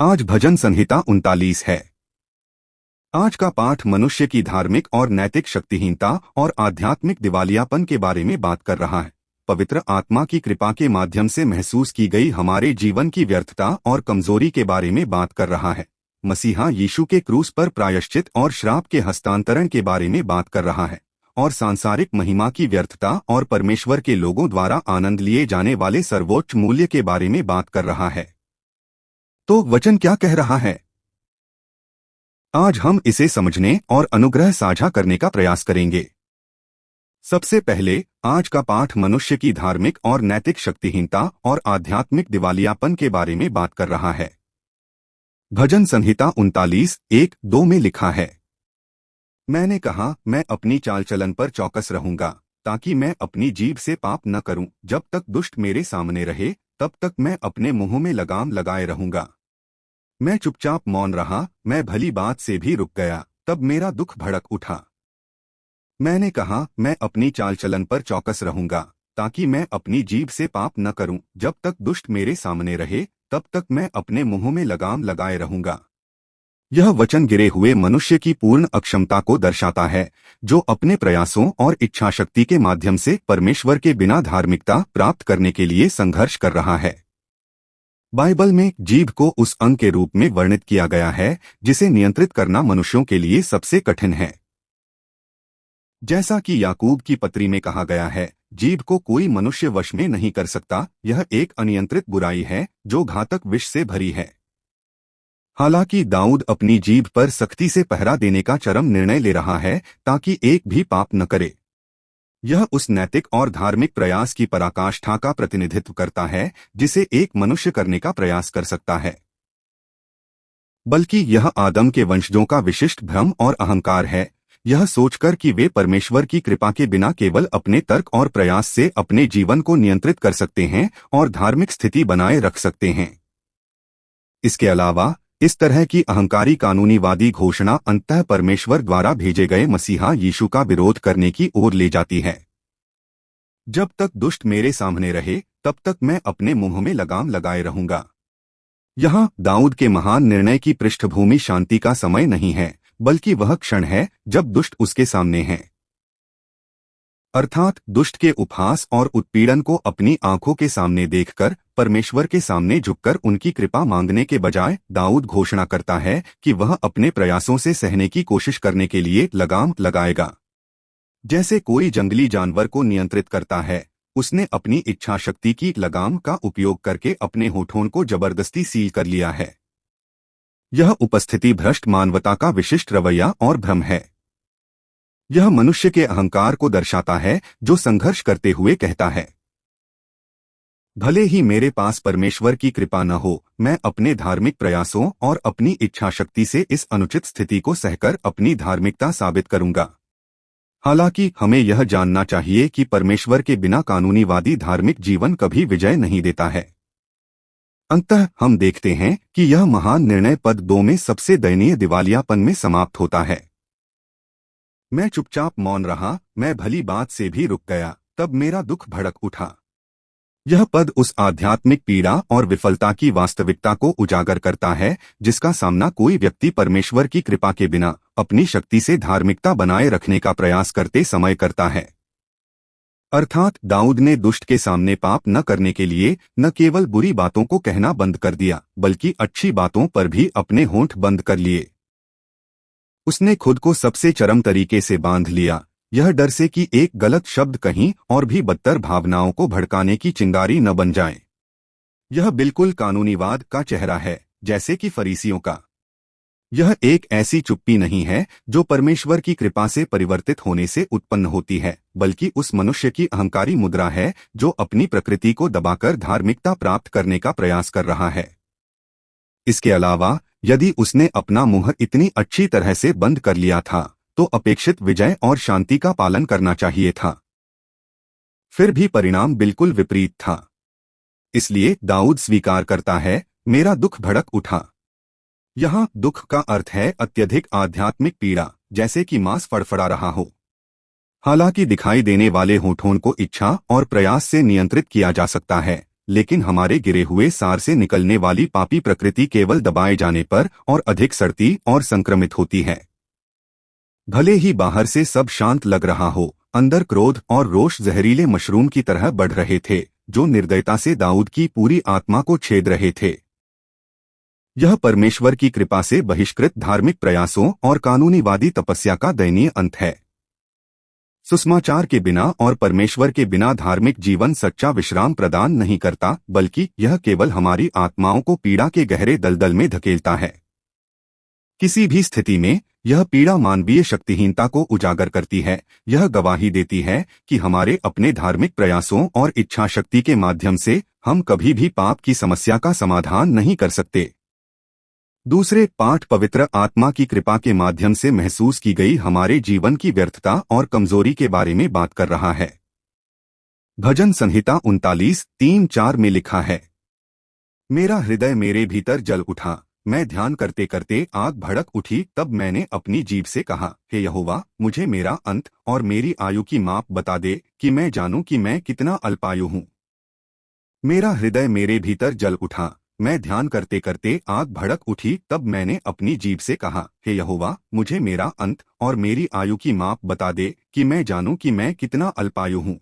आज भजन संहिता 39 है। आज का पाठ मनुष्य की धार्मिक और नैतिक शक्तिहीनता और आध्यात्मिक दिवालियापन के बारे में बात कर रहा है। पवित्र आत्मा की कृपा के माध्यम से महसूस की गई हमारे जीवन की व्यर्थता और कमजोरी के बारे में बात कर रहा है। मसीहा यीशु के क्रूस पर प्रायश्चित और श्राप के हस्तांतरण के बारे में बात कर रहा है और सांसारिक महिमा की व्यर्थता और परमेश्वर के लोगों द्वारा आनंद लिए जाने वाले सर्वोच्च मूल्य के बारे में बात कर रहा है। तो वचन क्या कह रहा है? आज हम इसे समझने और अनुग्रह साझा करने का प्रयास करेंगे। सबसे पहले, आज का पाठ मनुष्य की धार्मिक और नैतिक शक्तिहीनता और आध्यात्मिक दिवालियापन के बारे में बात कर रहा है। भजन संहिता 39:1-2 में लिखा है, मैंने कहा, मैं अपनी चाल चलन पर चौकस रहूंगा, ताकि मैं अपनी जीभ से पाप न करूं। जब तक दुष्ट मेरे सामने रहे, तब तक मैं अपने मुंह में लगाम लगाए रहूंगा। मैं चुपचाप मौन रहा, मैं भली बात से भी रुक गया, तब मेरा दुख भड़क उठा। मैंने कहा, मैं अपनी चाल चलन पर चौकस रहूंगा, ताकि मैं अपनी जीभ से पाप न करूं। जब तक दुष्ट मेरे सामने रहे, तब तक मैं अपने मुंह में लगाम लगाए रहूंगा। यह वचन गिरे हुए मनुष्य की पूर्ण अक्षमता को दर्शाता है, जो अपने प्रयासों और इच्छाशक्ति के माध्यम से परमेश्वर के बिना धार्मिकता प्राप्त करने के लिए संघर्ष कर रहा है। बाइबल में जीभ को उस अंग के रूप में वर्णित किया गया है जिसे नियंत्रित करना मनुष्यों के लिए सबसे कठिन है। जैसा कि याकूब की पत्री में कहा गया है, जीभ को कोई मनुष्य वश में नहीं कर सकता। यह एक अनियंत्रित बुराई है जो घातक विष से भरी है। हालांकि दाऊद अपनी जीभ पर सख्ती से पहरा देने का चरम निर्णय ले रहा है ताकि एक भी पाप न करे। यह उस नैतिक और धार्मिक प्रयास की पराकाष्ठा का प्रतिनिधित्व करता है जिसे एक मनुष्य करने का प्रयास कर सकता है। बल्कि यह आदम के वंशजों का विशिष्ट भ्रम और अहंकार है, यह सोचकर कि वे परमेश्वर की कृपा के बिना केवल अपने तर्क और प्रयास से अपने जीवन को नियंत्रित कर सकते हैं और धार्मिक स्थिति बनाए रख सकते हैं। इसके अलावा इस तरह की अहंकारी कानूनीवादी घोषणा अंततः परमेश्वर द्वारा भेजे गए मसीहा यीशु का विरोध करने की ओर ले जाती है। जब तक दुष्ट मेरे सामने रहे, तब तक मैं अपने मुंह में लगाम लगाए रहूंगा। यहाँ दाऊद के महान निर्णय की पृष्ठभूमि शांति का समय नहीं है, बल्कि वह क्षण है जब दुष्ट उसके सामने हैं। अर्थात दुष्ट के उपहास और उत्पीड़न को अपनी आंखों के सामने देखकर परमेश्वर के सामने झुककर उनकी कृपा मांगने के बजाय दाऊद घोषणा करता है कि वह अपने प्रयासों से सहने की कोशिश करने के लिए लगाम लगाएगा। जैसे कोई जंगली जानवर को नियंत्रित करता है, उसने अपनी इच्छा शक्ति की लगाम का उपयोग करके अपने होठों को जबरदस्ती सील कर लिया है। यह उपस्थिति भ्रष्ट मानवता का विशिष्ट रवैया और भ्रम है। यह मनुष्य के अहंकार को दर्शाता है जो संघर्ष करते हुए कहता है, भले ही मेरे पास परमेश्वर की कृपा न हो, मैं अपने धार्मिक प्रयासों और अपनी इच्छा शक्ति से इस अनुचित स्थिति को सहकर अपनी धार्मिकता साबित करूंगा। हालांकि हमें यह जानना चाहिए कि परमेश्वर के बिना कानूनीवादी धार्मिक जीवन कभी विजय नहीं देता है। अंततः हम देखते हैं कि यह महान निर्णय पद 2 में सबसे दयनीय दिवालियापन में समाप्त होता है। मैं चुपचाप मौन रहा, मैं भली बात से भी रुक गया, तब मेरा दुख भड़क उठा। यह पद उस आध्यात्मिक पीड़ा और विफलता की वास्तविकता को उजागर करता है जिसका सामना कोई व्यक्ति परमेश्वर की कृपा के बिना अपनी शक्ति से धार्मिकता बनाए रखने का प्रयास करते समय करता है। अर्थात दाऊद ने दुष्ट के सामने पाप न करने के लिए न केवल बुरी बातों को कहना बंद कर दिया, बल्कि अच्छी बातों पर भी अपने होंठ बंद कर लिए। उसने खुद को सबसे चरम तरीके से बांध लिया, यह डर से कि एक गलत शब्द कहीं और भी बदतर भावनाओं को भड़काने की चिंगारी न बन जाए। यह बिल्कुल कानूनीवाद का चेहरा है, जैसे कि फरीसियों का। यह एक ऐसी चुप्पी नहीं है जो परमेश्वर की कृपा से परिवर्तित होने से उत्पन्न होती है, बल्कि उस मनुष्य की अहंकारी मुद्रा है जो अपनी प्रकृति को दबाकर धार्मिकता प्राप्त करने का प्रयास कर रहा है। इसके अलावा यदि उसने अपना मुंह इतनी अच्छी तरह से बंद कर लिया था, तो अपेक्षित विजय और शांति का पालन करना चाहिए था। फिर भी परिणाम बिल्कुल विपरीत था। इसलिए दाऊद स्वीकार करता है, मेरा दुख भड़क उठा। यहाँ दुख का अर्थ है अत्यधिक आध्यात्मिक पीड़ा, जैसे कि मांस फड़फड़ा रहा हो। हालांकि दिखाई देने वाले होठों को इच्छा और प्रयास से नियंत्रित किया जा सकता है, लेकिन हमारे गिरे हुए सार से निकलने वाली पापी प्रकृति केवल दबाए जाने पर और अधिक सड़ती और संक्रमित होती है। भले ही बाहर से सब शांत लग रहा हो, अंदर क्रोध और रोष जहरीले मशरूम की तरह बढ़ रहे थे, जो निर्दयता से दाऊद की पूरी आत्मा को छेद रहे थे। यह परमेश्वर की कृपा से बहिष्कृत धार्मिक प्रयासों और कानूनीवादी तपस्या का दयनीय अंत है। सुसमाचार के बिना और परमेश्वर के बिना धार्मिक जीवन सच्चा विश्राम प्रदान नहीं करता, बल्कि यह केवल हमारी आत्माओं को पीड़ा के गहरे दलदल में धकेलता है। किसी भी स्थिति में यह पीड़ा मानवीय शक्तिहीनता को उजागर करती है। यह गवाही देती है कि हमारे अपने धार्मिक प्रयासों और इच्छा शक्ति के माध्यम से हम कभी भी पाप की समस्या का समाधान नहीं कर सकते। दूसरे पाठ पवित्र आत्मा की कृपा के माध्यम से महसूस की गई हमारे जीवन की व्यर्थता और कमजोरी के बारे में बात कर रहा है। भजन संहिता 39:3-4 में लिखा है, मेरा हृदय मेरे भीतर जल उठा, मैं ध्यान करते करते आग भड़क उठी। तब मैंने अपनी जीभ से कहा, हे यहोवा, मुझे मेरा अंत और मेरी आयु की माप बता दे, कि मैं जानूं कि मैं कितना अल्पायु हूँ। मेरा हृदय मेरे भीतर जल उठा, मैं ध्यान करते करते आग भड़क उठी। तब मैंने अपनी जीभ से कहा, हे यहोवा, मुझे मेरा अंत और मेरी आयु की माप बता दे, कि मैं जानूं कि मैं कितना अल्पायु हूँ।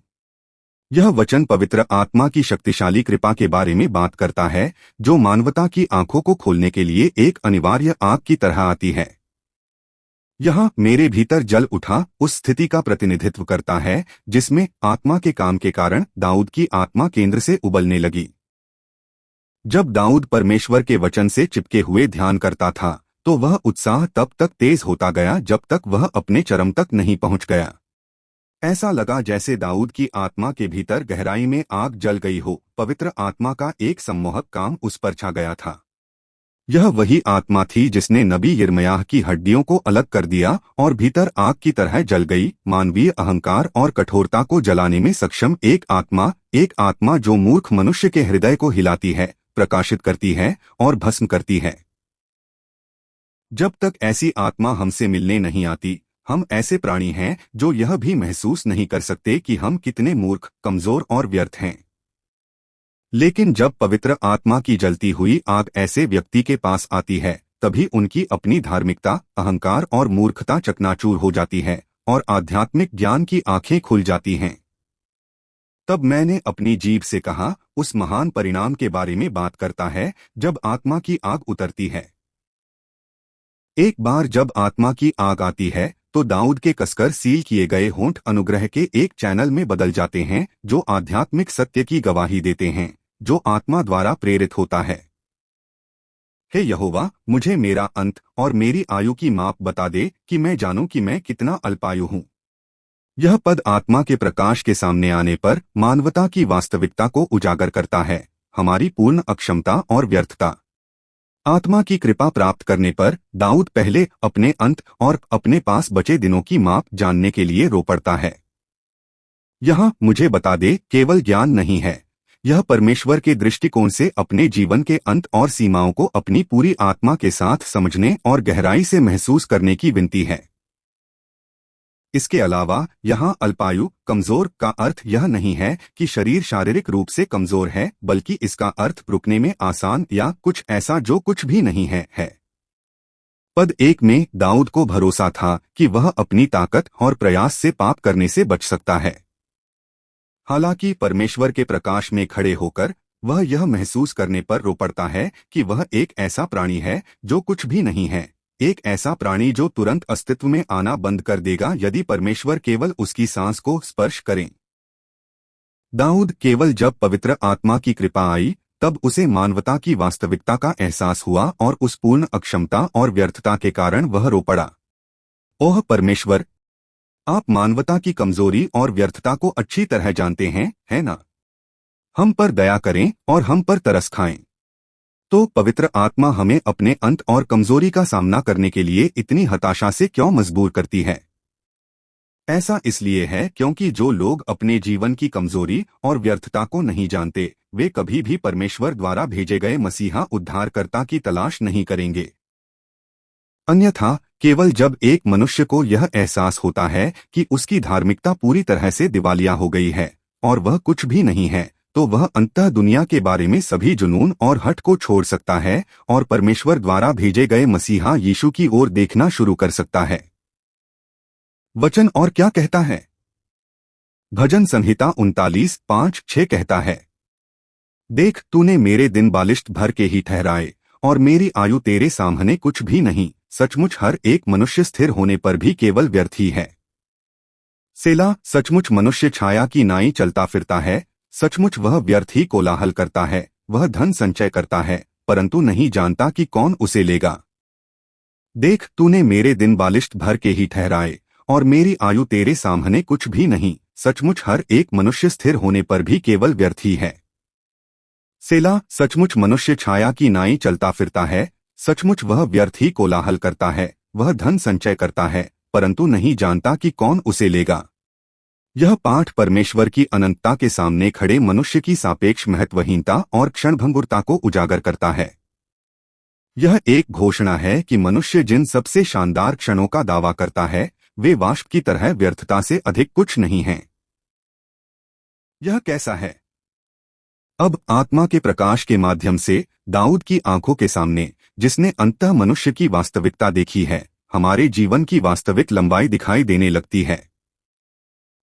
यह वचन पवित्र आत्मा की शक्तिशाली कृपा के बारे में बात करता है, जो मानवता की आंखों को खोलने के लिए एक अनिवार्य आग की तरह आती है। यहाँ मेरे भीतर जल उठा उस स्थिति का प्रतिनिधित्व करता है जिसमें आत्मा के काम के कारण दाऊद की आत्मा केंद्र से उबलने लगी। जब दाऊद परमेश्वर के वचन से चिपके हुए ध्यान करता था, तो वह उत्साह तब तक तेज होता गया जब तक वह अपने चरम तक नहीं पहुंच गया। ऐसा लगा जैसे दाऊद की आत्मा के भीतर गहराई में आग जल गई हो। पवित्र आत्मा का एक सम्मोहक काम उस पर छा गया था। यह वही आत्मा थी जिसने नबी यिर्मयाह की हड्डियों को अलग कर दिया और भीतर आग की तरह जल गई। मानवीय अहंकार और कठोरता को जलाने में सक्षम एक आत्मा जो मूर्ख मनुष्य के हृदय को हिलाती है, प्रकाशित करती है और भस्म करती है। जब तक ऐसी आत्मा हमसे मिलने नहीं आती, हम ऐसे प्राणी हैं जो यह भी महसूस नहीं कर सकते कि हम कितने मूर्ख, कमजोर और व्यर्थ हैं। लेकिन जब पवित्र आत्मा की जलती हुई आग ऐसे व्यक्ति के पास आती है, तभी उनकी अपनी धार्मिकता, अहंकार और मूर्खता चकनाचूर हो जाती है और आध्यात्मिक ज्ञान की आंखें खुल जाती हैं। तब मैंने अपनी जीभ से कहा, उस महान परिणाम के बारे में बात करता है जब आत्मा की आग उतरती है। एक बार जब आत्मा की आग आती है, तो दाऊद के कसकर सील किए गए होंठ अनुग्रह के एक चैनल में बदल जाते हैं, जो आध्यात्मिक सत्य की गवाही देते हैं, जो आत्मा द्वारा प्रेरित होता है। हे यहोवा, मुझे मेरा अंत और मेरी आयु की माप बता दे, कि मैं जानूं कि मैं कितना अल्पायु हूँ। यह पद आत्मा के प्रकाश के सामने आने पर मानवता की वास्तविकता को उजागर करता है, हमारी पूर्ण अक्षमता और व्यर्थता। आत्मा की कृपा प्राप्त करने पर दाऊद पहले अपने अंत और अपने पास बचे दिनों की माप जानने के लिए रो पड़ता है। यहाँ मुझे बता दे केवल ज्ञान नहीं है, यह परमेश्वर के दृष्टिकोण से अपने जीवन के अंत और सीमाओं को अपनी पूरी आत्मा के साथ समझने और गहराई से महसूस करने की विनती है। इसके अलावा यहाँ अल्पायु, कमजोर का अर्थ यह नहीं है कि शरीर शारीरिक रूप से कमजोर है, बल्कि इसका अर्थ रुकने में आसान या कुछ ऐसा जो कुछ भी नहीं है। पद 1 में दाऊद को भरोसा था कि वह अपनी ताकत और प्रयास से पाप करने से बच सकता है। हालांकि परमेश्वर के प्रकाश में खड़े होकर वह यह महसूस करने पर रो पड़ता है कि वह एक ऐसा प्राणी है जो कुछ भी नहीं है, एक ऐसा प्राणी जो तुरंत अस्तित्व में आना बंद कर देगा यदि परमेश्वर केवल उसकी सांस को स्पर्श करें। दाऊद केवल जब पवित्र आत्मा की कृपा आई, तब उसे मानवता की वास्तविकता का एहसास हुआ और उस पूर्ण अक्षमता और व्यर्थता के कारण वह रो पड़ा। ओह परमेश्वर, आप मानवता की कमजोरी और व्यर्थता को अच्छी तरह जानते हैं, है ना? हम पर दया करें और हम पर तरस खाएं। तो पवित्र आत्मा हमें अपने अंत और कमजोरी का सामना करने के लिए इतनी हताशा से क्यों मजबूर करती है? ऐसा इसलिए है क्योंकि जो लोग अपने जीवन की कमजोरी और व्यर्थता को नहीं जानते, वे कभी भी परमेश्वर द्वारा भेजे गए मसीहा उद्धारकर्ता की तलाश नहीं करेंगे। अन्यथा केवल जब एक मनुष्य को यह एहसास होता है कि उसकी धार्मिकता पूरी तरह से दिवालिया हो गई है और वह कुछ भी नहीं है, तो वह अंततः दुनिया के बारे में सभी जुनून और हट को छोड़ सकता है और परमेश्वर द्वारा भेजे गए मसीहा यीशु की ओर देखना शुरू कर सकता है। वचन और क्या कहता है? भजन संहिता 39:5-6 कहता है, देख तूने मेरे दिन बालिश्त भर के ही ठहराए और मेरी आयु तेरे सामने कुछ भी नहीं। सचमुच हर एक मनुष्य स्थिर होने पर भी केवल व्यर्थ ही है। सेला। सचमुच मनुष्य छाया की नाई चलता फिरता है। सचमुच वह व्यर्थ ही कोलाहल करता है। वह धन संचय करता है परंतु नहीं जानता कि कौन उसे लेगा। देख तूने मेरे दिन बालिश्त भर के ही ठहराए और मेरी आयु तेरे सामने कुछ भी नहीं। सचमुच हर एक मनुष्य स्थिर होने पर भी केवल व्यर्थ ही है। सेला। सचमुच मनुष्य छाया की नाई चलता फिरता है। सचमुच वह व्यर्थ ही कोलाहल करता है। वह धन संचय करता है परंतु नहीं जानता कि कौन उसे लेगा। यह पाठ परमेश्वर की अनंतता के सामने खड़े मनुष्य की सापेक्ष महत्वहीनता और क्षणभंगुरता को उजागर करता है। यह एक घोषणा है कि मनुष्य जिन सबसे शानदार क्षणों का दावा करता है वे वाष्प की तरह व्यर्थता से अधिक कुछ नहीं हैं। यह कैसा है? अब आत्मा के प्रकाश के माध्यम से दाऊद की आंखों के सामने, जिसने अंततः मनुष्य की वास्तविकता देखी है, हमारे जीवन की वास्तविक लंबाई दिखाई देने लगती है।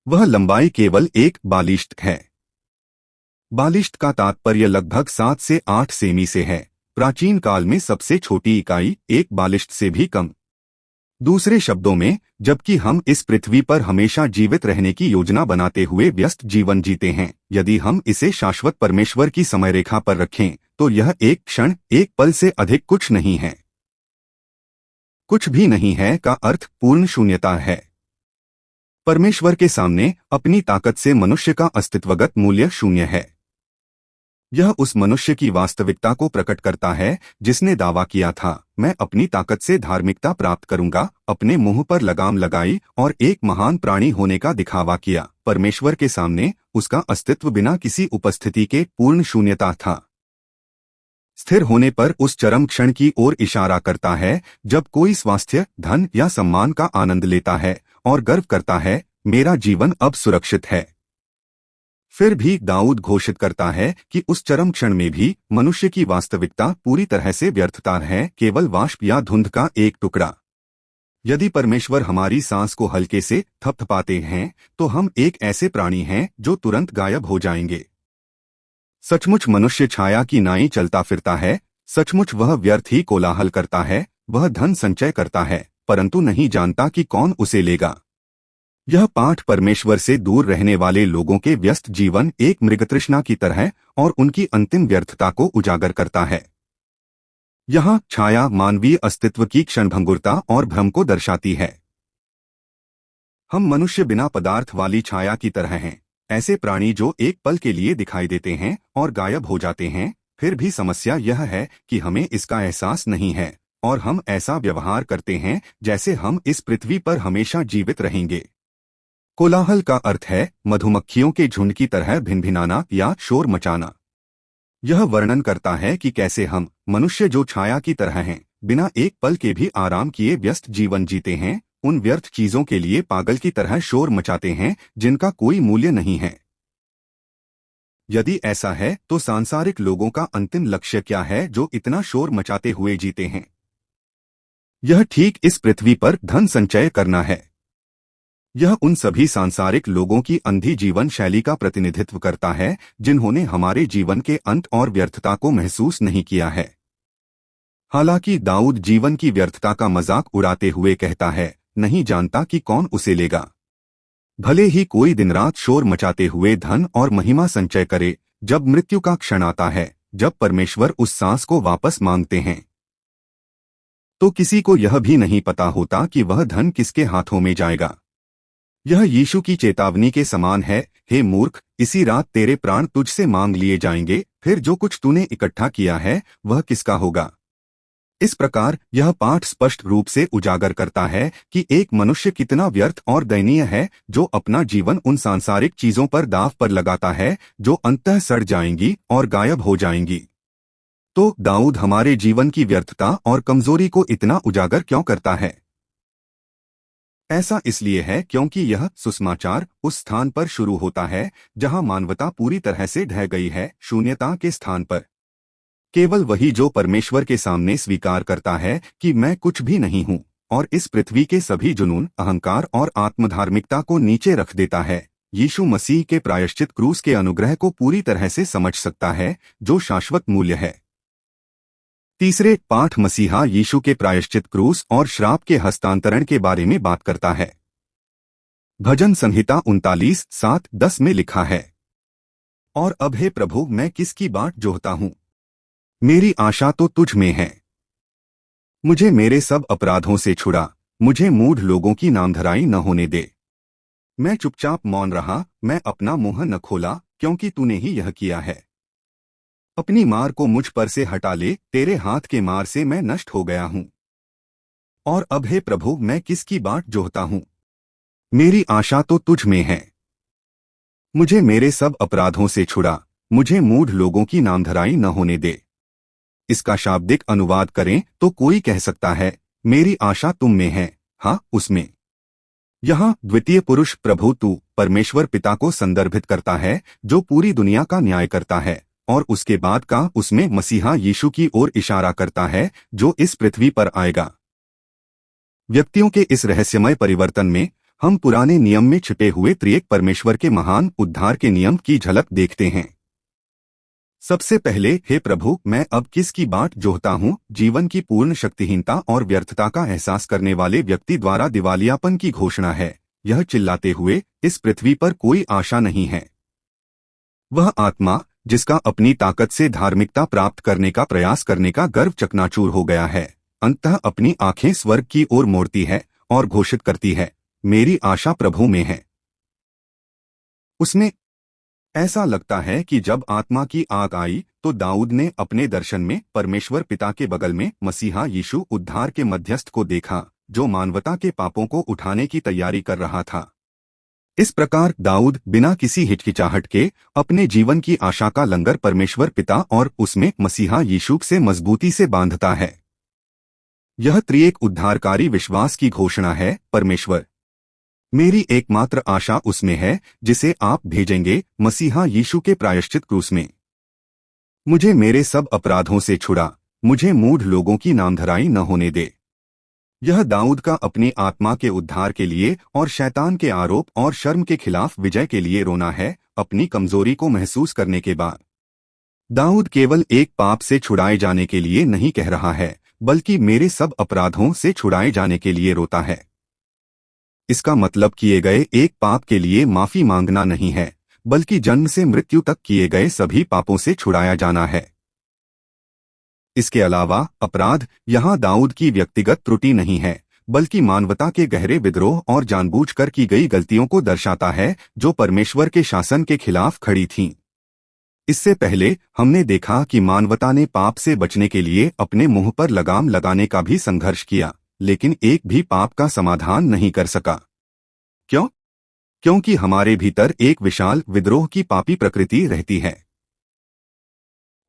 वह लंबाई केवल एक बालिश्त है। बालिश्त का तात्पर्य लगभग 7 से 8 सेमी से है। प्राचीन काल में सबसे छोटी इकाई एक बालिश्त से भी कम। दूसरे शब्दों में, जबकि हम इस पृथ्वी पर हमेशा जीवित रहने की योजना बनाते हुए व्यस्त जीवन जीते हैं, यदि हम इसे शाश्वत परमेश्वर की समयरेखा पर रखें तो यह एक क्षण, एक पल से अधिक कुछ नहीं है। कुछ भी नहीं है का अर्थ पूर्ण शून्यता है। परमेश्वर के सामने अपनी ताकत से मनुष्य का अस्तित्वगत मूल्य शून्य है। यह उस मनुष्य की वास्तविकता को प्रकट करता है जिसने दावा किया था, मैं अपनी ताकत से धार्मिकता प्राप्त करूंगा, अपने मुंह पर लगाम लगाई और एक महान प्राणी होने का दिखावा किया। परमेश्वर के सामने उसका अस्तित्व बिना किसी उपस्थिति के पूर्ण शून्यता था। स्थिर होने पर उस चरम क्षण की ओर इशारा करता है जब कोई स्वास्थ्य, धन या सम्मान का आनंद लेता है और गर्व करता है, मेरा जीवन अब सुरक्षित है। फिर भी दाऊद घोषित करता है कि उस चरम क्षण में भी मनुष्य की वास्तविकता पूरी तरह से व्यर्थता है, केवल वाष्प या धुंध का एक टुकड़ा। यदि परमेश्वर हमारी सांस को हल्के से थपथपाते हैं तो हम एक ऐसे प्राणी हैं जो तुरंत गायब हो जाएंगे। सचमुच मनुष्य छाया की नाई चलता फिरता है। सचमुच वह व्यर्थ ही कोलाहल करता है। वह धन संचय करता है परंतु नहीं जानता कि कौन उसे लेगा। यह पाठ परमेश्वर से दूर रहने वाले लोगों के व्यस्त जीवन, एक मृगतृष्णा की तरह और उनकी अंतिम व्यर्थता को उजागर करता है। यहाँ छाया मानवीय अस्तित्व की क्षणभंगुरता और भ्रम को दर्शाती है। हम मनुष्य बिना पदार्थ वाली छाया की तरह हैं, ऐसे प्राणी जो एक पल के लिए दिखाई देते हैं और गायब हो जाते हैं। फिर भी समस्या यह है कि हमें इसका एहसास नहीं है और हम ऐसा व्यवहार करते हैं जैसे हम इस पृथ्वी पर हमेशा जीवित रहेंगे। कोलाहल का अर्थ है मधुमक्खियों के झुंड की तरह भिनभिनाना या शोर मचाना। यह वर्णन करता है कि कैसे हम मनुष्य जो छाया की तरह हैं, बिना एक पल के भी आराम किए व्यस्त जीवन जीते हैं, उन व्यर्थ चीजों के लिए पागल की तरह शोर मचाते हैं जिनका कोई मूल्य नहीं है। यदि ऐसा है तो सांसारिक लोगों का अंतिम लक्ष्य क्या है जो इतना शोर मचाते हुए जीते हैं? यह ठीक इस पृथ्वी पर धन संचय करना है। यह उन सभी सांसारिक लोगों की अंधी जीवन शैली का प्रतिनिधित्व करता है जिन्होंने हमारे जीवन के अंत और व्यर्थता को महसूस नहीं किया है। हालांकि दाऊद जीवन की व्यर्थता का मजाक उड़ाते हुए कहता है, नहीं जानता कि कौन उसे लेगा। भले ही कोई दिन रात शोर मचाते हुए धन और महिमा संचय करे, जब मृत्यु का क्षण आता है, जब परमेश्वर उस सांस को वापस मांगते हैं, तो किसी को यह भी नहीं पता होता कि वह धन किसके हाथों में जाएगा। यह यीशु की चेतावनी के समान है, हे मूर्ख, इसी रात तेरे प्राण तुझसे मांग लिए जाएंगे, फिर जो कुछ तूने इकट्ठा किया है वह किसका होगा। इस प्रकार यह पाठ स्पष्ट रूप से उजागर करता है कि एक मनुष्य कितना व्यर्थ और दयनीय है जो अपना जीवन उन सांसारिक चीजों पर दांव पर लगाता है जो अंततः सड़ जाएंगी और गायब हो जाएंगी। तो दाऊद हमारे जीवन की व्यर्थता और कमजोरी को इतना उजागर क्यों करता है? ऐसा इसलिए है क्योंकि यह सुसमाचार उस स्थान पर शुरू होता है जहां मानवता पूरी तरह से ढह गई है, शून्यता के स्थान पर। केवल वही जो परमेश्वर के सामने स्वीकार करता है कि मैं कुछ भी नहीं हूँ और इस पृथ्वी के सभी जुनून, अहंकार और आत्मधार्मिकता को नीचे रख देता है, यीशु मसीह के प्रायश्चित क्रूस के अनुग्रह को पूरी तरह से समझ सकता है, जो शाश्वत मूल्य है। तीसरे पाठ मसीहा यीशु के प्रायश्चित क्रूस और श्राप के हस्तांतरण के बारे में बात करता है। भजन संहिता 39:7-10 में लिखा है, और अब हे प्रभु, मैं किसकी बाट जोहता हूँ, मेरी आशा तो तुझ में है। मुझे मेरे सब अपराधों से छुड़ा, मुझे मूढ़ लोगों की नामधराई न होने दे। मैं चुपचाप मौन रहा, मैं अपना मुंह न खोला, क्योंकि तूने ही यह किया है। अपनी मार को मुझ पर से हटा ले, तेरे हाथ के मार से मैं नष्ट हो गया हूँ। और अब हे प्रभु, मैं किसकी बाट जोहता हूँ, मेरी आशा तो तुझ में है। मुझे मेरे सब अपराधों से छुड़ा, मुझे मूढ़ लोगों की नामधराई न होने दे। इसका शाब्दिक अनुवाद करें तो कोई कह सकता है, मेरी आशा तुम में है, हाँ उसमें। यहाँ द्वितीय पुरुष प्रभु तू परमेश्वर पिता को संदर्भित करता है, जो पूरी दुनिया का न्याय करता है, और उसके बाद का उसमें मसीहा यीशु की ओर इशारा करता है, जो इस पृथ्वी पर आएगा। व्यक्तियों के इस रहस्यमय परिवर्तन में हम पुराने नियम में छिपे हुए त्रिएक परमेश्वर के महान उद्धार के नियम की झलक देखते हैं। सबसे पहले, हे प्रभु, मैं अब किसकी बाट जोहता हूँ, जीवन की पूर्ण शक्तिहीनता और व्यर्थता का एहसास करने वाले व्यक्ति द्वारा दिवालियापन की घोषणा है। यह चिल्लाते हुए, इस पृथ्वी पर कोई आशा नहीं है। वह आत्मा जिसका अपनी ताकत से धार्मिकता प्राप्त करने का प्रयास करने का गर्व चकनाचूर हो गया है, अंततः अपनी आंखें स्वर्ग की ओर मोड़ती है और घोषित करती है, मेरी आशा प्रभु में है। उसमें ऐसा लगता है कि जब आत्मा की आग आई तो दाऊद ने अपने दर्शन में परमेश्वर पिता के बगल में मसीहा यीशु उद्धार के मध्यस्थ को देखा, जो मानवता के पापों को उठाने की तैयारी कर रहा था। इस प्रकार दाऊद बिना किसी हिचकिचाहट के अपने जीवन की आशा का लंगर परमेश्वर पिता और उसमें मसीहा यीशु से मजबूती से बांधता है। यह त्रिएक उद्धारकारी विश्वास की घोषणा है, परमेश्वर, मेरी एकमात्र आशा उसमें है जिसे आप भेजेंगे, मसीहा यीशु के प्रायश्चित क्रूस में। मुझे मेरे सब अपराधों से छुड़ा, मुझे मूढ़ लोगों की नामधराई न होने दे। यह दाऊद का अपनी आत्मा के उद्धार के लिए और शैतान के आरोप और शर्म के खिलाफ विजय के लिए रोना है, अपनी कमजोरी को महसूस करने के बाद। दाऊद केवल एक पाप से छुड़ाए जाने के लिए नहीं कह रहा है, बल्कि मेरे सब अपराधों से छुड़ाए जाने के लिए रोता है। इसका मतलब किए गए एक पाप के लिए माफी मांगना नहीं है, बल्कि जन्म से मृत्यु तक किए गए सभी पापों से छुड़ाया जाना है। इसके अलावा अपराध यहाँ दाऊद की व्यक्तिगत त्रुटि नहीं है, बल्कि मानवता के गहरे विद्रोह और जानबूझकर की गई गलतियों को दर्शाता है, जो परमेश्वर के शासन के खिलाफ खड़ी थीं। इससे पहले हमने देखा कि मानवता ने पाप से बचने के लिए अपने मुंह पर लगाम लगाने का भी संघर्ष किया, लेकिन एक भी पाप का समाधान नहीं कर सका। क्यों? क्योंकि हमारे भीतर एक विशाल विद्रोह की पापी प्रकृति रहती है।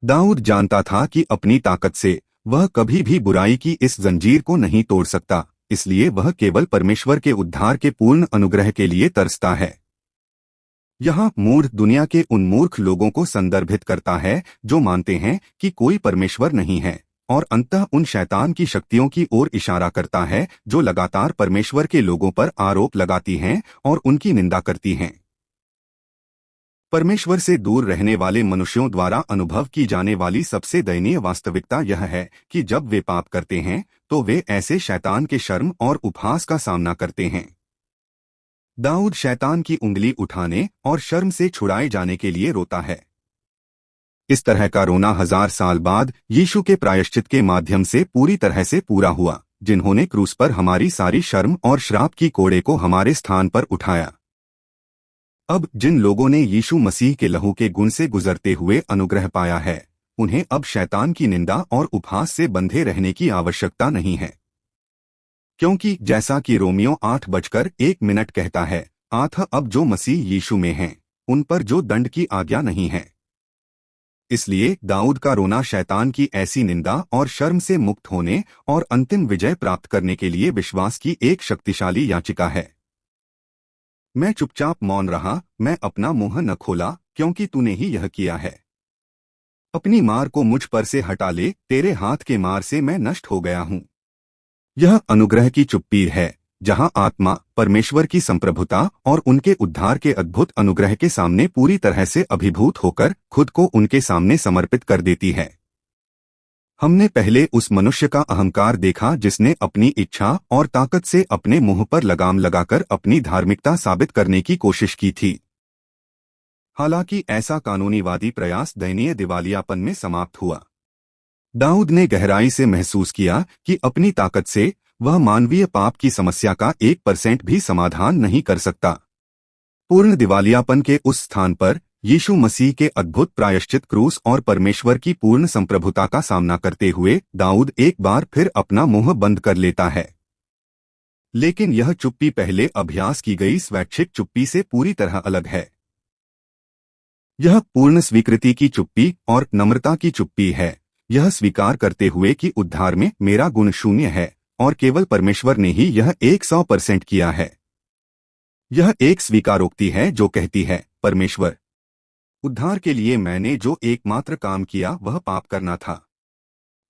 दाऊद जानता था कि अपनी ताकत से वह कभी भी बुराई की इस जंजीर को नहीं तोड़ सकता, इसलिए वह केवल परमेश्वर के उद्धार के पूर्ण अनुग्रह के लिए तरसता है। यहाँ मूढ़ दुनिया के उन मूर्ख लोगों को संदर्भित करता है जो मानते हैं कि कोई परमेश्वर नहीं है, और अंततः उन शैतान की शक्तियों की ओर इशारा करता है जो लगातार परमेश्वर के लोगों पर आरोप लगाती हैं और उनकी निंदा करती हैं। परमेश्वर से दूर रहने वाले मनुष्यों द्वारा अनुभव की जाने वाली सबसे दयनीय वास्तविकता यह है कि जब वे पाप करते हैं तो वे ऐसे शैतान के शर्म और उपहास का सामना करते हैं। दाऊद शैतान की उंगली उठाने और शर्म से छुड़ाए जाने के लिए रोता है। इस तरह का रोना 1000 साल बाद यीशु के प्रायश्चित के माध्यम से पूरी तरह से पूरा हुआ, जिन्होंने क्रूस पर हमारी सारी शर्म और श्राप की कोड़े को हमारे स्थान पर उठाया। अब जिन लोगों ने यीशु मसीह के लहू के गुण से गुजरते हुए अनुग्रह पाया है, उन्हें अब शैतान की निंदा और उपहास से बंधे रहने की आवश्यकता नहीं है, क्योंकि जैसा कि रोमियो 8:1 कहता है, अतः अब जो मसीह यीशु में हैं, उन पर जो दंड की आज्ञा नहीं है। इसलिए दाऊद का रोना शैतान की ऐसी निंदा और शर्म से मुक्त होने और अंतिम विजय प्राप्त करने के लिए विश्वास की एक शक्तिशाली याचिका है। मैं चुपचाप मौन रहा, मैं अपना मुंह न खोला, क्योंकि तूने ही यह किया है। अपनी मार को मुझ पर से हटा ले, तेरे हाथ के मार से मैं नष्ट हो गया हूँ। यह अनुग्रह की चुप्पी है, जहाँ आत्मा परमेश्वर की संप्रभुता और उनके उद्धार के अद्भुत अनुग्रह के सामने पूरी तरह से अभिभूत होकर खुद को उनके सामने समर्पित कर देती है। हमने पहले उस मनुष्य का अहंकार देखा जिसने अपनी इच्छा और ताकत से अपने मुंह पर लगाम लगाकर अपनी धार्मिकता साबित करने की कोशिश की थी। हालांकि ऐसा कानूनीवादी प्रयास दयनीय दिवालियापन में समाप्त हुआ। दाऊद ने गहराई से महसूस किया कि अपनी ताकत से वह मानवीय पाप की समस्या का 1% भी समाधान नहीं कर सकता। पूर्ण दिवालियापन के उस स्थान पर यीशु मसीह के अद्भुत प्रायश्चित क्रूस और परमेश्वर की पूर्ण संप्रभुता का सामना करते हुए दाऊद एक बार फिर अपना मुंह बंद कर लेता है। लेकिन यह चुप्पी पहले अभ्यास की गई स्वैच्छिक चुप्पी से पूरी तरह अलग है। यह पूर्ण स्वीकृति की चुप्पी और नम्रता की चुप्पी है। यह स्वीकार करते हुए कि उद्धार में मेरा गुण शून्य है और केवल परमेश्वर ने ही यह 100% किया है। यह एक स्वीकारोक्ति है जो कहती है, परमेश्वर, उद्धार के लिए मैंने जो एकमात्र काम किया वह पाप करना था।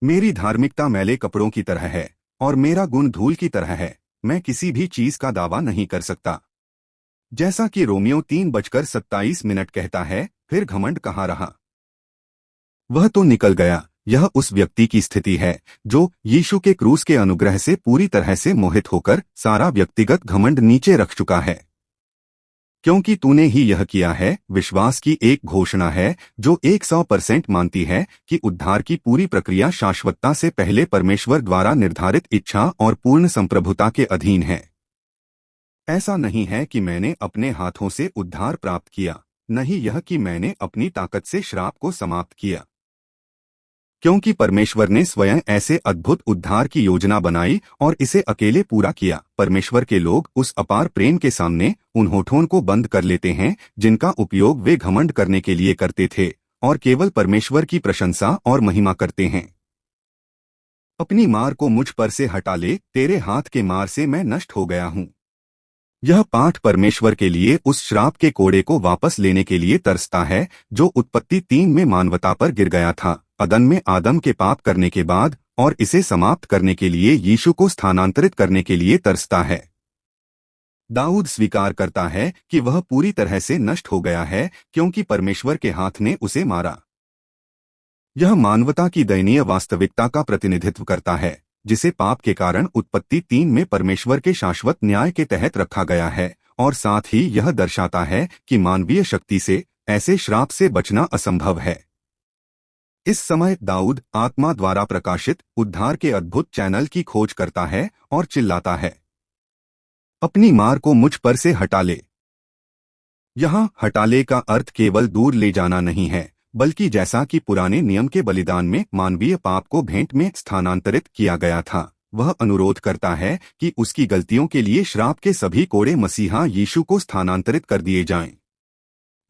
मेरी धार्मिकता मैले कपड़ों की तरह है और मेरा गुण धूल की तरह है। मैं किसी भी चीज का दावा नहीं कर सकता। जैसा कि रोमियो 3:27 कहता है, फिर घमंड कहाँ रहा? वह तो निकल गया। यह उस व्यक्ति की स्थिति है जो यीशु के क्रूस के अनुग्रह से पूरी तरह से मोहित होकर सारा व्यक्तिगत घमंड नीचे रख चुका है। क्योंकि तूने ही यह किया है, विश्वास की एक घोषणा है जो 100% मानती है कि उद्धार की पूरी प्रक्रिया शाश्वतता से पहले परमेश्वर द्वारा निर्धारित इच्छा और पूर्ण संप्रभुता के अधीन है। ऐसा नहीं है कि मैंने अपने हाथों से उद्धार प्राप्त किया, नहीं यह कि मैंने अपनी ताकत से श्राप को समाप्त किया। क्योंकि परमेश्वर ने स्वयं ऐसे अद्भुत उद्धार की योजना बनाई और इसे अकेले पूरा किया। परमेश्वर के लोग उस अपार प्रेम के सामने उन होठों को बंद कर लेते हैं जिनका उपयोग वे घमंड करने के लिए करते थे और केवल परमेश्वर की प्रशंसा और महिमा करते हैं। अपनी मार को मुझ पर से हटा ले, तेरे हाथ के मार से मैं नष्ट हो गया हूँ। यह पाठ परमेश्वर के लिए उस श्राप के कोड़े को वापस लेने के लिए तरसता है जो उत्पत्ति 3 में मानवता पर गिर गया था, अदन में आदम के पाप करने के बाद, और इसे समाप्त करने के लिए यीशु को स्थानांतरित करने के लिए तरसता है। दाऊद स्वीकार करता है कि वह पूरी तरह से नष्ट हो गया है क्योंकि परमेश्वर के हाथ ने उसे मारा। यह मानवता की दयनीय वास्तविकता का प्रतिनिधित्व करता है जिसे पाप के कारण उत्पत्ति 3 में परमेश्वर के शाश्वत न्याय के तहत रखा गया है, और साथ ही यह दर्शाता है कि मानवीय शक्ति से ऐसे श्राप से बचना असंभव है। इस समय दाऊद आत्मा द्वारा प्रकाशित उद्धार के अद्भुत चैनल की खोज करता है और चिल्लाता है, अपनी मार को मुझ पर से हटा ले। यहाँ हटा ले का अर्थ केवल दूर ले जाना नहीं है, बल्कि जैसा कि पुराने नियम के बलिदान में मानवीय पाप को भेंट में स्थानांतरित किया गया था, वह अनुरोध करता है कि उसकी गलतियों के लिए श्राप के सभी कोड़े मसीहा यीशु को स्थानांतरित कर दिए जाएं।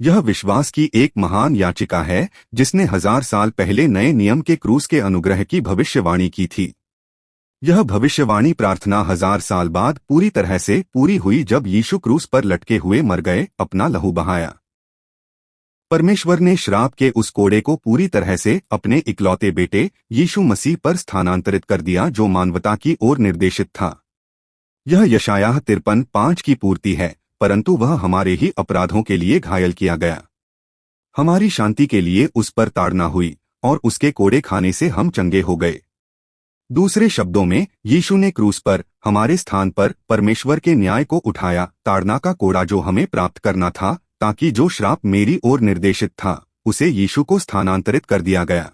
यह विश्वास की एक महान याचिका है जिसने 1000 साल पहले नए नियम के क्रूस के अनुग्रह की भविष्यवाणी की थी। यह भविष्यवाणी प्रार्थना 1000 साल बाद पूरी तरह से पूरी हुई जब यीशु क्रूस पर लटके हुए मर गए, अपना लहू बहाया। परमेश्वर ने श्राप के उस कोड़े को पूरी तरह से अपने इकलौते बेटे यीशु मसीह पर स्थानांतरित कर दिया जो मानवता की ओर निर्देशित था। यह यशायाह 53:5 की पूर्ति है, परंतु वह हमारे ही अपराधों के लिए घायल किया गया, हमारी शांति के लिए उस पर ताड़ना हुई और उसके कोड़े खाने से हम चंगे हो गए। दूसरे शब्दों में, यीशु ने क्रूस पर हमारे स्थान पर परमेश्वर के न्याय को उठाया, ताड़ना का कोड़ा जो हमें प्राप्त करना था, ताकि जो श्राप मेरी ओर निर्देशित था उसे यीशु को स्थानांतरित कर दिया गया।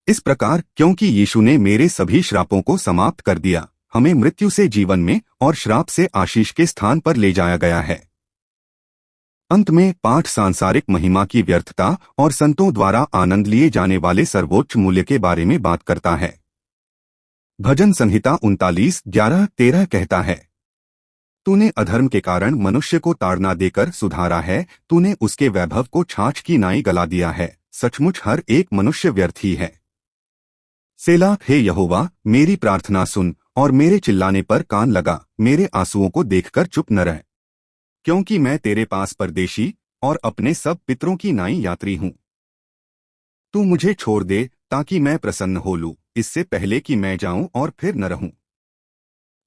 इस प्रकार क्योंकि यीशु ने मेरे सभी श्रापों को समाप्त कर दिया, हमें मृत्यु से जीवन में और श्राप से आशीष के स्थान पर ले जाया गया है। अंत में पाठ सांसारिक महिमा की व्यर्थता और संतों द्वारा आनंद लिए जाने वाले सर्वोच्च मूल्य के बारे में बात करता है। भजन संहिता 39:11-13 कहता है, तूने अधर्म के कारण मनुष्य को ताड़ना देकर सुधारा है, तूने उसके वैभव को छाछ की नाई गला दिया है, सचमुच हर एक मनुष्य व्यर्थ ही है। सेला। हे यहोवा, मेरी प्रार्थना सुन और मेरे चिल्लाने पर कान लगा, मेरे आंसुओं को देखकर चुप न रह, क्योंकि मैं तेरे पास परदेशी और अपने सब पितरों की नाई यात्री हूँ। तू मुझे छोड़ दे ताकि मैं प्रसन्न हो लूँ, इससे पहले कि मैं जाऊं और फिर न रहूं।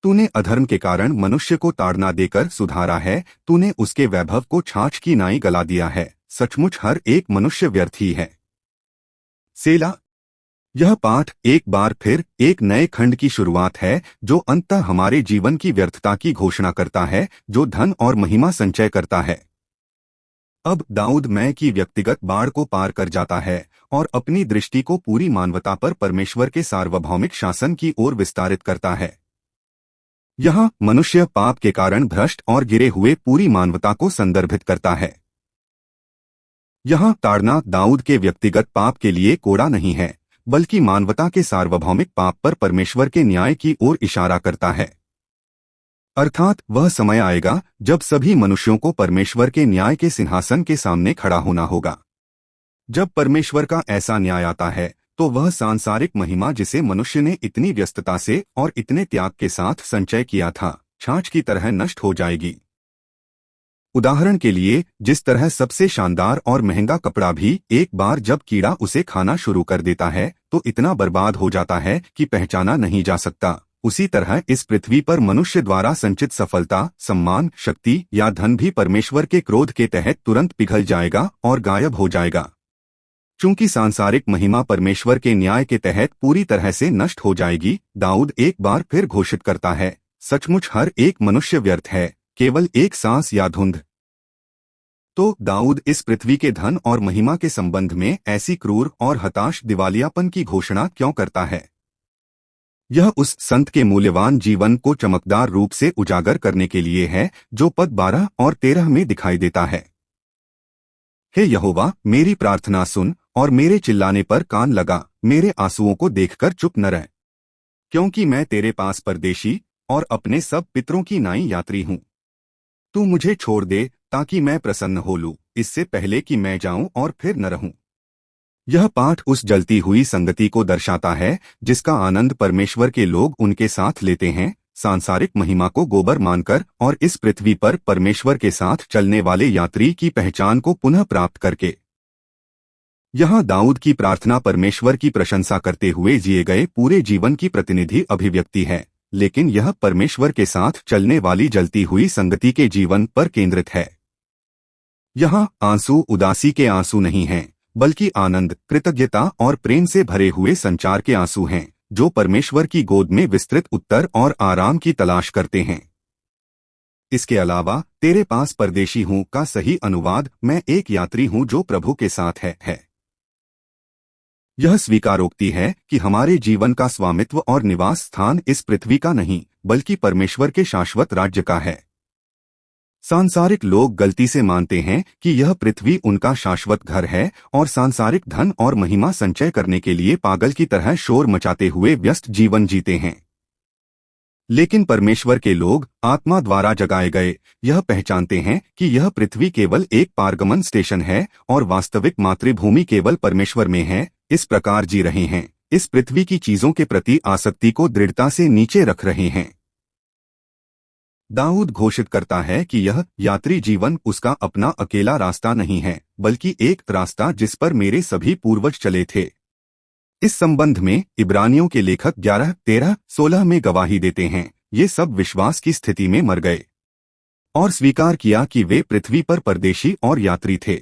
तूने अधर्म के कारण मनुष्य को ताड़ना देकर सुधारा है, तूने उसके वैभव को छाछ की नाई गला दिया है। सचमुच हर एक मनुष्य व्यर्थ ही है। सेला। यह पाठ एक बार फिर एक नए खंड की शुरुआत है जो अंततः हमारे जीवन की व्यर्थता की घोषणा करता है, जो धन और महिमा संचय करता है। अब दाऊद मैं की व्यक्तिगत बाढ़ को पार कर जाता है और अपनी दृष्टि को पूरी मानवता पर परमेश्वर के सार्वभौमिक शासन की ओर विस्तारित करता है। यहाँ मनुष्य पाप के कारण भ्रष्ट और गिरे हुए पूरी मानवता को संदर्भित करता है। यहाँ ताड़ना दाऊद के व्यक्तिगत पाप के लिए कोड़ा नहीं है, बल्कि मानवता के सार्वभौमिक पाप पर परमेश्वर के न्याय की ओर इशारा करता है। अर्थात वह समय आएगा जब सभी मनुष्यों को परमेश्वर के न्याय के सिंहासन के सामने खड़ा होना होगा। जब परमेश्वर का ऐसा न्याय आता है तो वह सांसारिक महिमा जिसे मनुष्य ने इतनी व्यस्तता से और इतने त्याग के साथ संचय किया था, छाछ की तरह नष्ट हो जाएगी। उदाहरण के लिए, जिस तरह सबसे शानदार और महंगा कपड़ा भी एक बार जब कीड़ा उसे खाना शुरू कर देता है तो इतना बर्बाद हो जाता है कि पहचाना नहीं जा सकता, उसी तरह इस पृथ्वी पर मनुष्य द्वारा संचित सफलता, सम्मान, शक्ति या धन भी परमेश्वर के क्रोध के तहत तुरंत पिघल जाएगा और गायब हो जाएगा। चूंकि सांसारिक महिमा परमेश्वर के न्याय के तहत पूरी तरह से नष्ट हो जाएगी, दाऊद एक बार फिर घोषित करता है, सचमुच हर एक मनुष्य व्यर्थ है, केवल एक सांस या धुंध। तो दाऊद इस पृथ्वी के धन और महिमा के संबंध में ऐसी क्रूर और हताश दिवालियापन की घोषणा क्यों करता है? यह उस संत के मूल्यवान जीवन को चमकदार रूप से उजागर करने के लिए है जो पद 12 और 13 में दिखाई देता है। हे यहोवा, मेरी प्रार्थना सुन और मेरे चिल्लाने पर कान लगा, मेरे आंसुओं को देखकर चुप न रह, क्योंकि मैं तेरे पास परदेशी और अपने सब पितरों की नाई यात्री हूँ। तू मुझे छोड़ दे ताकि मैं प्रसन्न हो लूँ, इससे पहले कि मैं जाऊं और फिर न रहूं। यह पाठ उस जलती हुई संगति को दर्शाता है जिसका आनंद परमेश्वर के लोग उनके साथ लेते हैं, सांसारिक महिमा को गोबर मानकर और इस पृथ्वी पर परमेश्वर के साथ चलने वाले यात्री की पहचान को पुनः प्राप्त करके। यहाँ दाऊद की प्रार्थना परमेश्वर की प्रशंसा करते हुए जिए गए पूरे जीवन की प्रतिनिधि अभिव्यक्ति है, लेकिन यह परमेश्वर के साथ चलने वाली जलती हुई संगति के जीवन पर केंद्रित है। यहाँ आंसू उदासी के आंसू नहीं हैं, बल्कि आनंद, कृतज्ञता और प्रेम से भरे हुए संचार के आंसू हैं, जो परमेश्वर की गोद में विस्तृत उत्तर और आराम की तलाश करते हैं। इसके अलावा तेरे पास परदेशी हूँ का सही अनुवाद मैं एक यात्री हूँ जो प्रभु के साथ है। यह स्वीकारोक्ति है कि हमारे जीवन का स्वामित्व और निवास स्थान इस पृथ्वी का नहीं, बल्कि परमेश्वर के शाश्वत राज्य का है। सांसारिक लोग गलती से मानते हैं कि यह पृथ्वी उनका शाश्वत घर है और सांसारिक धन और महिमा संचय करने के लिए पागल की तरह शोर मचाते हुए व्यस्त जीवन जीते हैं। लेकिन परमेश्वर के लोग आत्मा द्वारा जगाए गए यह पहचानते हैं कि यह पृथ्वी केवल एक पारगमन स्टेशन है और वास्तविक मातृभूमि केवल परमेश्वर में है। इस प्रकार जी रहे हैं, इस पृथ्वी की चीजों के प्रति आसक्ति को दृढ़ता से नीचे रख रहे हैं। दाऊद घोषित करता है कि यह यात्री जीवन उसका अपना अकेला रास्ता नहीं है, बल्कि एक रास्ता जिस पर मेरे सभी पूर्वज चले थे। इस संबंध में इब्रानियों के लेखक 11, 13, 16 में गवाही देते हैं, ये सब विश्वास की स्थिति में मर गए और स्वीकार किया कि वे पृथ्वी पर परदेशी और यात्री थे,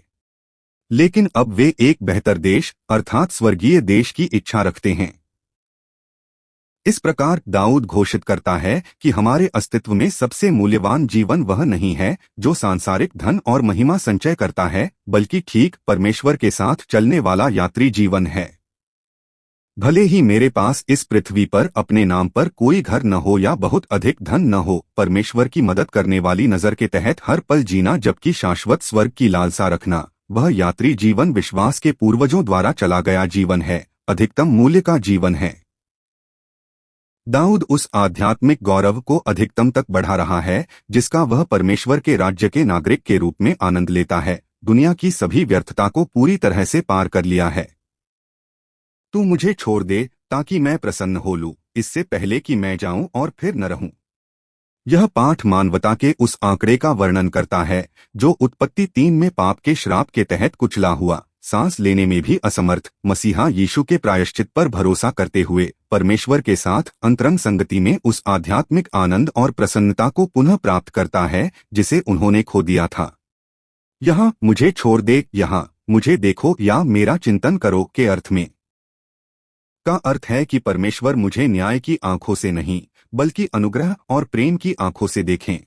लेकिन अब वे एक बेहतर देश अर्थात स्वर्गीय देश की इच्छा रखते हैं। इस प्रकार दाऊद घोषित करता है कि हमारे अस्तित्व में सबसे मूल्यवान जीवन वह नहीं है जो सांसारिक धन और महिमा संचय करता है, बल्कि ठीक परमेश्वर के साथ चलने वाला यात्री जीवन है। भले ही मेरे पास इस पृथ्वी पर अपने नाम पर कोई घर न हो या बहुत अधिक धन न हो, परमेश्वर की मदद करने वाली नजर के तहत हर पल जीना जबकि शाश्वत स्वर्ग की लालसा रखना, वह यात्री जीवन विश्वास के पूर्वजों द्वारा चला गया जीवन है, अधिकतम मूल्य का जीवन है। दाऊद उस आध्यात्मिक गौरव को अधिकतम तक बढ़ा रहा है जिसका वह परमेश्वर के राज्य के नागरिक के रूप में आनंद लेता है, दुनिया की सभी व्यर्थता को पूरी तरह से पार कर लिया है। तू मुझे छोड़ दे ताकि मैं प्रसन्न हो लूं, इससे पहले कि मैं जाऊं और फिर न रहूं। यह पाठ मानवता के उस आंकड़े का वर्णन करता है जो उत्पत्ति 3 में पाप के श्राप के तहत कुचला हुआ, सांस लेने में भी असमर्थ मसीहा यीशु के प्रायश्चित पर भरोसा करते हुए परमेश्वर के साथ अंतरंग संगति में उस आध्यात्मिक आनंद और प्रसन्नता को पुनः प्राप्त करता है जिसे उन्होंने खो दिया था। यहाँ मुझे छोड़ दे, यहाँ मुझे देखो या मेरा चिंतन करो के अर्थ में का अर्थ है कि परमेश्वर मुझे न्याय की आंखों से नहीं बल्कि अनुग्रह और प्रेम की आंखों से देखें।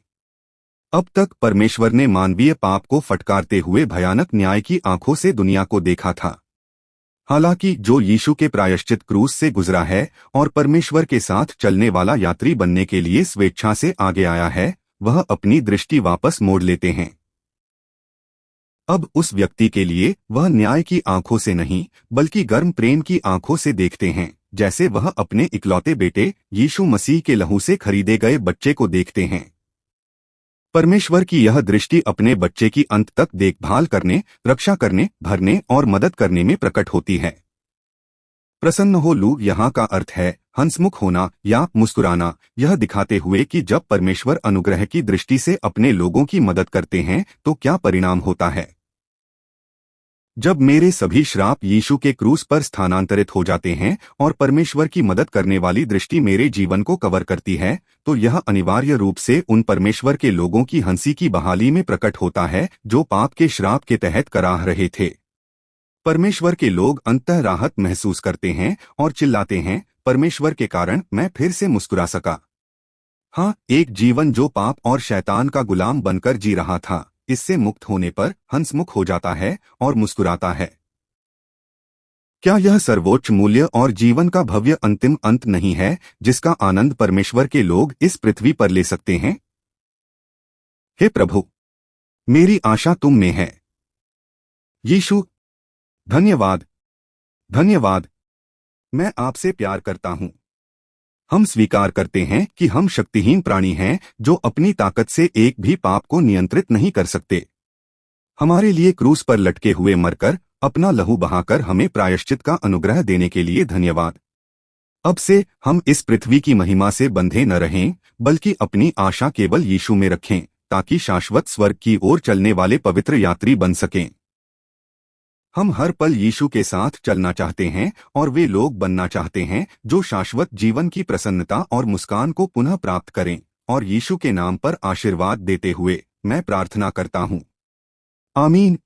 अब तक परमेश्वर ने मानवीय पाप को फटकारते हुए भयानक न्याय की आंखों से दुनिया को देखा था। हालांकि जो यीशु के प्रायश्चित क्रूस से गुजरा है और परमेश्वर के साथ चलने वाला यात्री बनने के लिए स्वेच्छा से आगे आया है, वह अपनी दृष्टि वापस मोड़ लेते हैं। अब उस व्यक्ति के लिए वह न्याय की आंखों से नहीं बल्कि गर्म प्रेम की आंखों से देखते हैं, जैसे वह अपने इकलौते बेटे यीशु मसीह के लहू से खरीदे गए बच्चे को देखते हैं। परमेश्वर की यह दृष्टि अपने बच्चे की अंत तक देखभाल करने, रक्षा करने, भरने और मदद करने में प्रकट होती है। प्रसन्न हो लू यहाँ का अर्थ है हंसमुख होना या मुस्कुराना, यह दिखाते हुए कि जब परमेश्वर अनुग्रह की दृष्टि से अपने लोगों की मदद करते हैं तो क्या परिणाम होता है। जब मेरे सभी श्राप यीशु के क्रूस पर स्थानांतरित हो जाते हैं और परमेश्वर की मदद करने वाली दृष्टि मेरे जीवन को कवर करती है, तो यह अनिवार्य रूप से उन परमेश्वर के लोगों की हंसी की बहाली में प्रकट होता है जो पाप के श्राप के तहत कराह रहे थे। परमेश्वर के लोग अंततः राहत महसूस करते हैं और चिल्लाते हैं, परमेश्वर के कारण मैं फिर से मुस्कुरा सका। हाँ, एक जीवन जो पाप और शैतान का गुलाम बनकर जी रहा था, इससे मुक्त होने पर हंसमुख हो जाता है और मुस्कुराता है। क्या यह सर्वोच्च मूल्य और जीवन का भव्य अंतिम अंत नहीं है जिसका आनंद परमेश्वर के लोग इस पृथ्वी पर ले सकते हैं? हे प्रभु, मेरी आशा तुम में है। यीशु, धन्यवाद, धन्यवाद। मैं आपसे प्यार करता हूं। हम स्वीकार करते हैं कि हम शक्तिहीन प्राणी हैं जो अपनी ताकत से एक भी पाप को नियंत्रित नहीं कर सकते। हमारे लिए क्रूस पर लटके हुए मरकर अपना लहू बहाकर हमें प्रायश्चित का अनुग्रह देने के लिए धन्यवाद। अब से हम इस पृथ्वी की महिमा से बंधे न रहें बल्कि अपनी आशा केवल यीशु में रखें ताकि शाश्वत स्वर्ग की ओर चलने वाले पवित्र यात्री बन सकें। हम हर पल यीशु के साथ चलना चाहते हैं और वे लोग बनना चाहते हैं जो शाश्वत जीवन की प्रसन्नता और मुस्कान को पुनः प्राप्त करें। और यीशु के नाम पर आशीर्वाद देते हुए मैं प्रार्थना करता हूँ। आमीन।